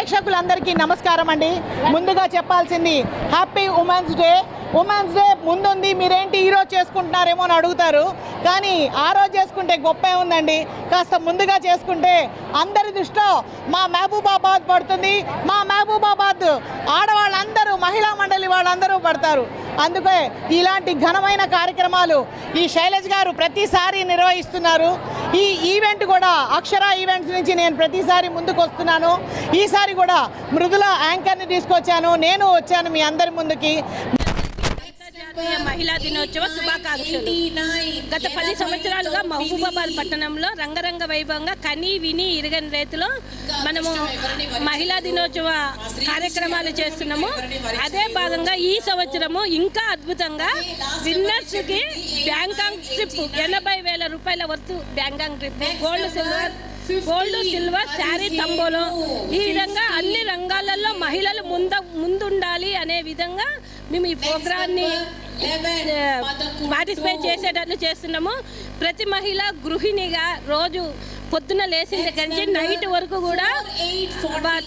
ప్రేక్షకులందరికీ నమస్కారం అండి. ముందుగా చెప్పాల్సింది happy women's day. Women's day ముందుంది, మీరేంటి ఈరోజు చేసుకుంటున్నారేమో అని అడుగుతారు. కానీ ఆ రోజు చేసుకుంటే గొప్ప ఉందండి. కాస్త ముందుగా చేసుకుంటే అందరి దృష్టిలో మా మహబూబాబాద్ పడుతుంది. మా మహబూబాబాద్ ఆడవాళ్ళందరూ, మహిళా మండలి వాళ్ళందరూ పడతారు. అందుకే ఇలాంటి ఘనమైన కార్యక్రమాలు ఈ శైలజ్ గారు ప్రతిసారి నిర్వహిస్తున్నారు. ఈ ఈవెంట్ కూడా అక్షర ఈవెంట్స్ నుంచి నేను ప్రతిసారి ముందుకు వస్తున్నాను. ఈసారి కూడా మృదుల యాంకర్ని తీసుకొచ్చాను. నేను వచ్చాను మీ అందరి ముందుకి. మహిళా దినోత్సవ శుభాకాంక్షలు. గత 10 సంవత్సరాలుగా మహబూబాబాద్ పట్టణంలో రంగరంగ వైభవంగా కని విని ఇరగని రీతిలో మనము మహిళా దినోత్సవ కార్యక్రమాలు చేస్తున్నాము. అదే భాగంగా ఈ సంవత్సరము ఇంకా అద్భుతంగా విన్నర్స్కి బ్యాంకాక్ ట్రిప్ 80,000 రూపాయల worth Bangkok trip, gold silver sari తంబోలో, ఈ విధంగా అన్ని రంగాలలో మహిళలు ముందుండాలి అనే విధంగా మేము ఈ ప్రోగ్రాన్ని పార్టిసిపేట్ చేసేటట్లు చేస్తున్నాము. ప్రతి మహిళ గృహిణిగా రోజు పొద్దున లేచిన దగ్గర నుంచి నైట్ వరకు కూడా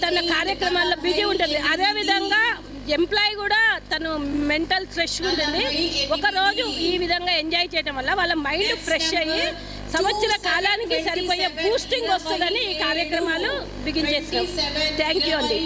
తన కార్యక్రమాల్లో బిజీ ఉంటుంది. అదేవిధంగా ఎంప్లాయీ కూడా తను మెంటల్ ఫ్రెష్ ఉంటుంది. ఒకరోజు ఈ విధంగా ఎంజాయ్ చేయడం వల్ల వాళ్ళ మైండ్ ఫ్రెష్ అయ్యి సంవత్సర కాలానికి సరిపోయే బూస్టింగ్ వస్తుందని ఈ కార్యక్రమాలు బిగిన్ చేస్తున్నాం. థ్యాంక్ యూ అండి.